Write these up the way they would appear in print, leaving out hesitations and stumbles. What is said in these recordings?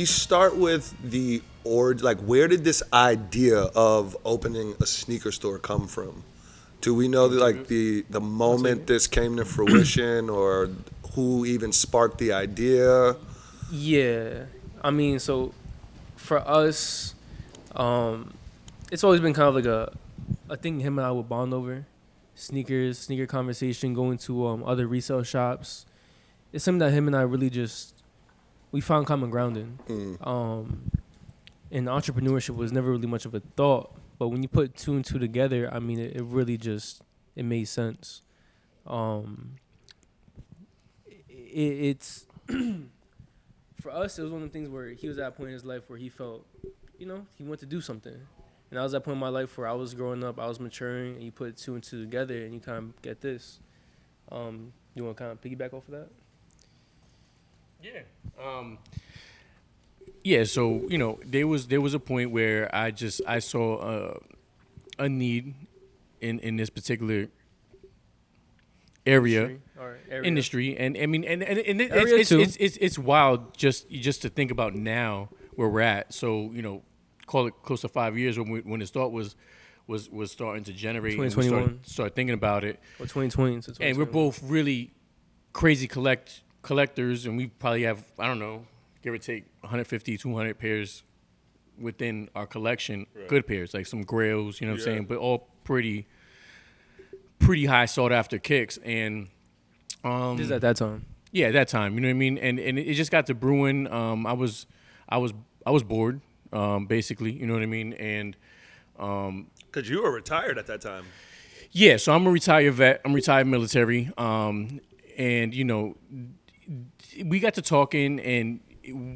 we start with where did this idea of opening a sneaker store come from? Do we know the moment this came to fruition, or who even sparked the idea? Yeah, I mean, so for us, it's always been kind of like a thing him and I would bond over. Sneaker conversation, going to other resale shops. It's something that him and I really we found common ground in. And entrepreneurship was never really much of a thought, but when you put two and two together, I mean, it really it made sense. It's for us, it was one of the things where he was at a point in his life where he felt, he wanted to do something. And I was at a point in my life where I was growing up, I was maturing, and you put two and two together, and you kind of get this. You want to kind of piggyback off of that? Yeah. Yeah. So there was a point where I saw a need in this particular industry, and I mean, and it's wild just to think about now where we're at. So call it close to 5 years when this thought was starting to generate, and we start thinking about it. Or 2020. And we're both really crazy collectors, and we probably have, I don't know, give or take 150, 200 pairs within our collection. Right. Good pairs, like some grails, what I'm saying, but all pretty high sought after kicks. And just at that time. Yeah, at that time, you know what I mean? And it just got to brewing. I was bored, basically, you know what I mean? And because you were retired at that time. Yeah, so I'm a retired vet. I'm retired military. And we got to talking, and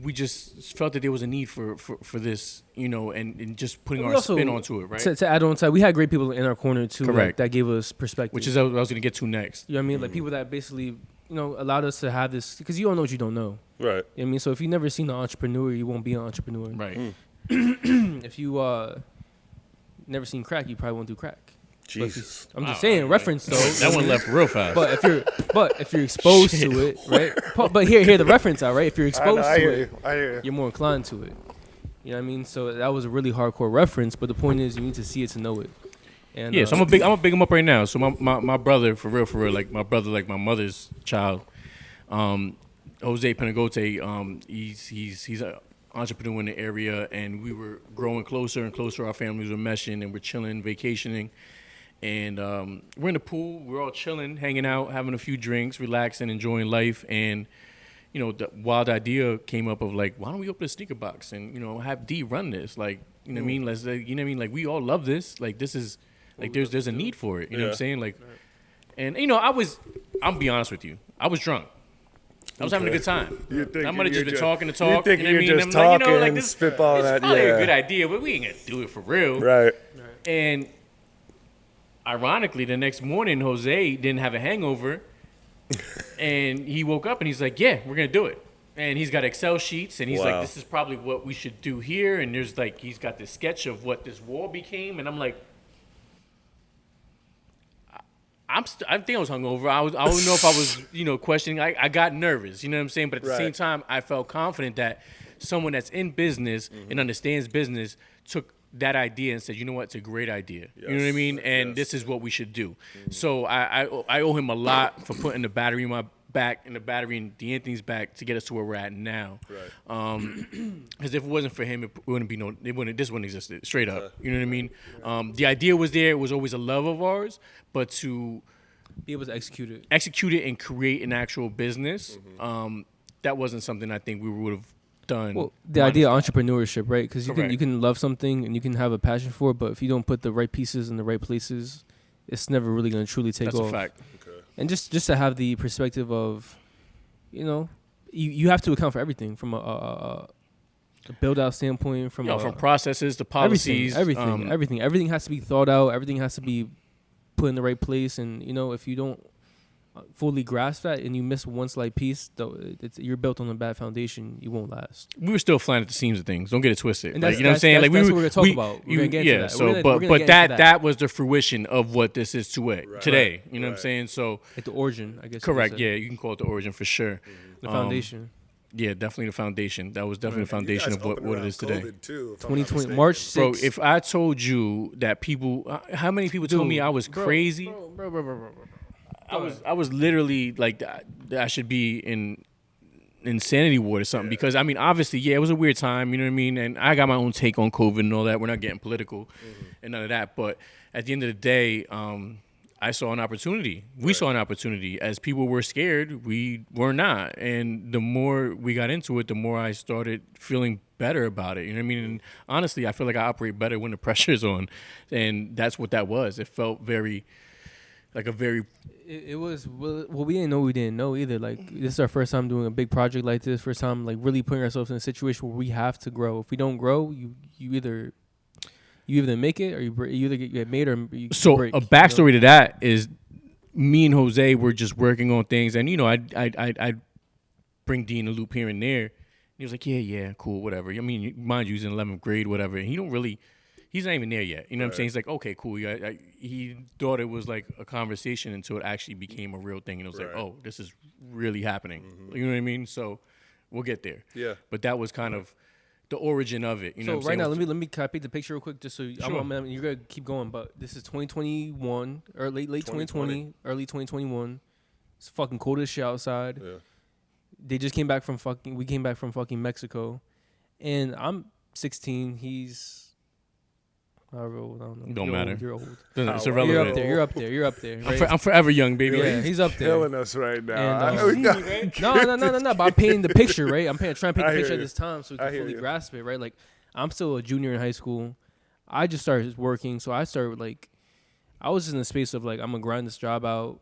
we just felt that there was a need for this, and just putting our spin onto it, right? To add on to that, we had great people in our corner too. Correct. That gave us perspective. Which is what I was going to get to next. You know what I mean? Like people that basically, allowed us to have this, because you don't know what you don't know. Right. You know what I mean? So if you've never seen an entrepreneur, you won't be an entrepreneur. Right. If you never seen crack, you probably won't do crack. Jesus. I'm just saying, reference though. That one left real fast. But if you're exposed to it, right? But hear the reference out, right? If you're exposed to it, you're more inclined to it. You know what I mean? So that was a really hardcore reference, but the point is you need to see it to know it. And yeah, so I'm gonna big him up right now. So my brother, for real, like my brother, like my mother's child, Jose Penegote, he's an entrepreneur in the area, and we were growing closer and closer. Our families were meshing, and we're chilling, vacationing. And we're in the pool. We're all chilling, hanging out, having a few drinks, relaxing, enjoying life. And, the wild idea came up of, like, why don't we open a sneaker box and, have D run this? Like, you know what I mean? Let's, you know what I mean? Like, we all love this. Like, this is, like, there's a need for it. You know what I'm saying? Like, and, I'll be honest with you. I was drunk. I was having a good time. I might have just been talking to talk. You think you're just talking, like, this spitball that, probably a good idea, but we ain't going to do it for real. Right. And ironically, the next morning, Jose didn't have a hangover, and he woke up and he's like, "Yeah, we're gonna do it." And he's got Excel sheets, and he's like, "This is probably what we should do here." And there's like, he's got this sketch of what this wall became, and I'm like, I think I was hungover. I don't know if I was, questioning. I got nervous, you know what I'm saying? But at the same time, I felt confident that someone that's in business and understands business took that idea and said, you know what, it's a great idea. Yes. You know what I mean? And this is what we should do. So I owe him a lot for putting the battery in my back and the battery in D'Anthony's back to get us to where we're at now. Right. Because if it wasn't for him, it wouldn't be this wouldn't exist straight up. You know what I mean? The idea was there. It was always a love of ours, but to be able to execute it and create an actual business, that wasn't something I think we would have done. Well, the idea of entrepreneurship, right? Because you can love something and you can have a passion for it, but if you don't put the right pieces in the right places, it's never really going to truly take off. That's a fact. Okay. And just to have the perspective of, you have to account for everything from a build out standpoint, from processes to policies, everything has to be thought out. Everything has to be put in the right place. And if you don't fully grasp that and you miss one slight piece, though, you're built on a bad foundation. You won't last. We were still flying at the seams of things. Don't get it twisted. And you know what I'm saying? Like that's what we're gonna talk about. We're gonna get into that. So, but that was the fruition of what this is today. You know what I'm saying? So, like the origin, I guess. Correct. Yeah, you can call it the origin for sure. The foundation. definitely the foundation. That was definitely the foundation You of guys opened what it around is today. COVID too, if I'm not 2020 mistaken. March 6th. Bro, if I told you that people, how many people told me I was crazy? Bro. I was literally like, I should be in insanity ward or something, because I mean, obviously, yeah, it was a weird time, you know what I mean, and I got my own take on COVID and all that. We're not getting political and none of that, but at the end of the day, I saw an opportunity. We saw an opportunity. As people were scared, we were not, and the more we got into it, the more I started feeling better about it. You know what I mean? And honestly, I feel like I operate better when the pressure's on, and that's what that was. It felt very, like a very. It was well. We didn't know. We didn't know either. Like this is our first time doing a big project like this. First time like really putting ourselves in a situation where we have to grow. If we don't grow, you either make it or you either get made or you So break, a backstory to that is, me and Jose were just working on things, and I bring D in the loop here and there. He was like, yeah, cool, whatever. I mean, mind you, he's in 11th grade, whatever. And he's not even there yet. You know what I'm saying? He's like, okay, cool. He thought it was like a conversation until it actually became a real thing. And it was like, oh, this is really happening. You know what I mean? So we'll get there. Yeah. But that was kind of the origin of it. You know what I'm right saying? now, let me paint the picture real quick, just so Sure. you're gonna keep going. But this is 2021 or late 2020, early 2021. It's fucking cold as shit outside. Yeah. They just came back from we came back from fucking Mexico, and I'm 16. He's however old, I don't know. Don't You're matter. Old, you're old. It's You're irrelevant. You're up there. Right? I'm forever young, baby. Yeah, he's up there. Killing us right now. And, I know we got- No. But I'm painting the picture, right? I'm trying to paint I the hear picture at you. this time so we I can hear fully you. grasp it, right? Like, I'm still a junior in high school. I just started working, so I started like, I was in the space of like, I'm gonna grind this job out,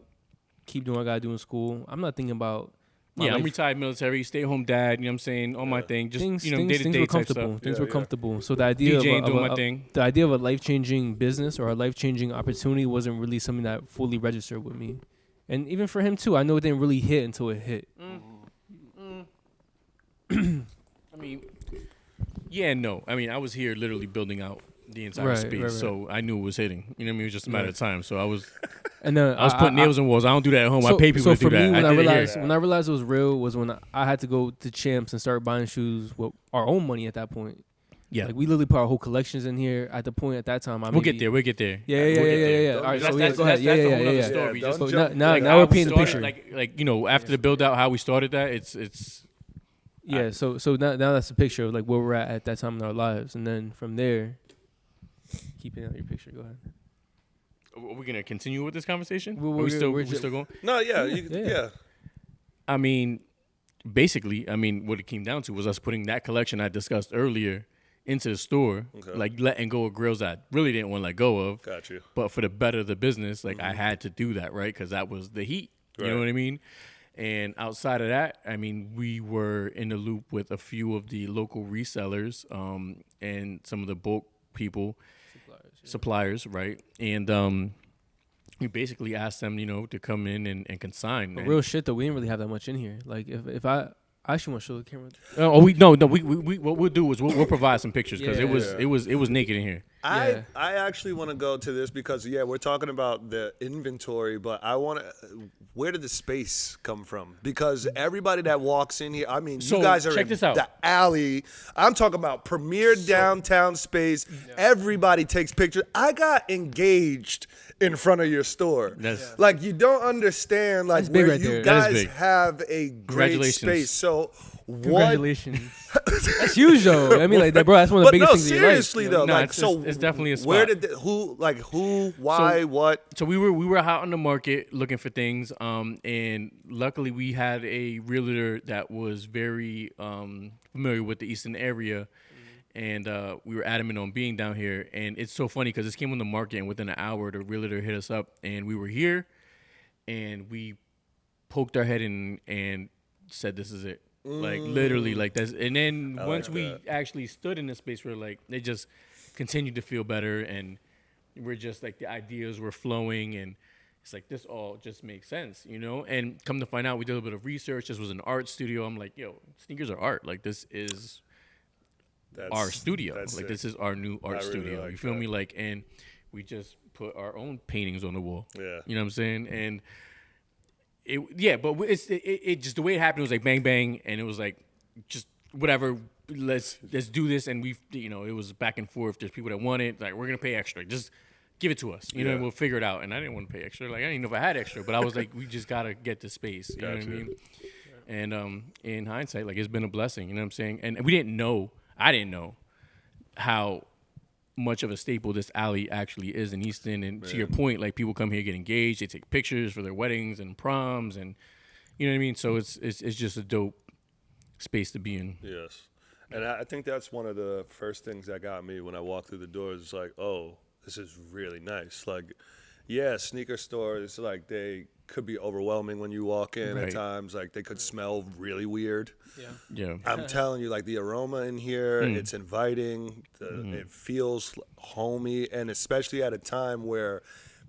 keep doing what I gotta do in school. I'm not thinking about. my Yeah, I'm life. retared military, stay home dad, you know what I'm saying? All my thing. Just, Things, day to things day were type comfortable. stuff. Things Yeah, were yeah. comfortable. So the idea DJing, of doing my thing. the idea of a life changing business or a life changing opportunity wasn't really something that fully registered with me, and even for him too. I know it didn't really hit until it hit. I mean, yeah and no. I mean, I was here literally building out the entire Right, space, right. so I knew it was hitting. You know what I mean? It was just a matter of time. So I was And then I was putting nails in walls. I don't do that at home. I pay people so to do for that. me, when I did it here. realized it was real was when I had to go to Champs and start buying shoes with our own money at that point. Yeah. Like we literally put our whole collections in here. At the point at that time, We'll get there. We'll get there. Yeah. We'll get there. All right, That's- so That's go ahead. the whole other Yeah. story. Yeah, Just don't So jump- now like we're how we painting the started, picture. like after the build out, how we started that. It's Yeah. So now that's the picture of like where we're at that time in our lives, and then from there, keep it out your picture. Go ahead. Are we gonna continue with this conversation? We're- Are we still we're we still going? No, yeah. Yeah. I mean, basically, what it came down to was us putting that collection I discussed earlier into the store, Okay. like letting go of grills I really didn't want to let go of. Got you. But for the better of the business, like I had to do that, right? Because that was the heat. You know Right. what I mean? And outside of that, I mean, we were in the loop with a few of the local resellers and some of the bulk people, suppliers, right? And we basically asked them, to come in and consign. But And- real shit though, we didn't really have that much in here. Like if I actually want to show the camera. we what we'll do is we'll provide some pictures because Yeah. it was naked in here. Yeah. I actually want to go to this because we're talking about the inventory, but I want to. Where did the space come from? Because everybody that walks in here, I mean, So, you guys are check in this out. the alley. I'm talking about premier downtown space. Everybody takes pictures. I got engaged in front of your store. That's- Like you don't understand, like That's big where right you there. That is guys big. have a great Congratulations. space. So what? Congratulations. That's huge though. I mean, like that, bro. That's one of the But biggest no, things in your life. seriously though, No, like it's- so, it's definitely a spot. Where did who, why, what? So we were out on the market looking for things, and luckily we had a realtor that was very familiar with the Eastern area, and we were adamant on being down here. And it's so funny because this came on the market, and within an hour, the realtor hit us up, and we were here, and we poked our head in and said, "This is it." Like literally, like that's. And then once like we that. actually stood in this space, we're like, they just continued to feel better, and we're just like the ideas were flowing, and it's like this all just makes sense, And come to find out, we did a little bit of research. This was an art studio. I'm like, yo, sneakers are art. Like this is our studio. that's Like sick. this is our new art really studio. like You feel that. me? Like, and we just put our own paintings on the wall. Yeah. You know what I'm saying? And it just the way it happened was like bang bang, and it was like just whatever. Let's do this, and it was back and forth. There's people that want it, like we're gonna pay extra. Just give it to us, and we'll figure it out. And I didn't want to pay extra. Like I didn't even know if I had extra, but I was like, we just gotta get the space. You know what I mean? And in hindsight, like it's been a blessing. You know what I'm saying? And we didn't know. I didn't know how much of a staple this alley actually is in Easton. And to your point, like people come here, get engaged, they take pictures for their weddings and proms, and you know what I mean. So it's just a dope space to be in. Yes. And I think that's one of the first things that got me when I walked through the doors. It's like, oh, this is really nice. Like, yeah, sneaker stores, like, they could be overwhelming when you walk in at times. Like, they could smell really weird. Yeah. I'm telling you, like, the aroma in here, it's inviting. It feels homey. And especially at a time where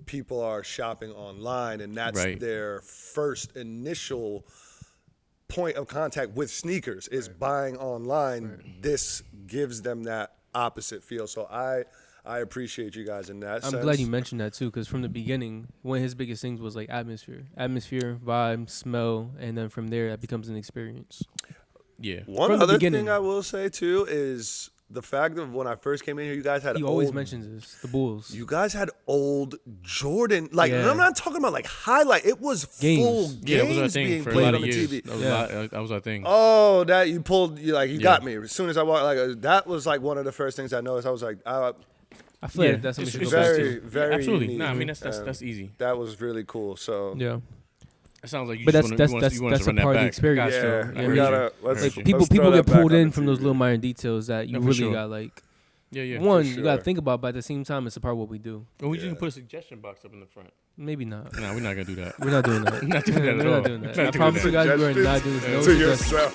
people are shopping online, and that's their first initial point of contact with sneakers is buying online. This gives them that opposite feel. So I appreciate you guys in that sense. I'm glad you mentioned that too, because from the beginning, one of his biggest things was like atmosphere, vibe, smell, and then from there that becomes an experience. Yeah. One other thing I will say too is the fact of when I first came in here, you guys had he always mentions this, the Bulls. You guys had old Jordan, like I'm not talking about like highlight. It was games. full games that was our thing being for a played lot on of the years. TV. That was our thing. Oh, that you pulled, you got me as soon as I walked. Like that was like one of the first things I noticed. I was like, I feel like that's something very, very absolutely. neat. No, I mean that's easy. That was really cool. So yeah. It sounds like you but just that's want to a part of the experience. Yeah, we gotta. People get pulled in from those little minor details that you really got like. Yeah. One, you gotta think about, but at the same time, it's a part of what we do. And we just put a suggestion box up in the front. Maybe not. Nah, we're not gonna do that. We're not doing that. We're not doing that at all. I promise you guys, we're not doing this. No to yourself.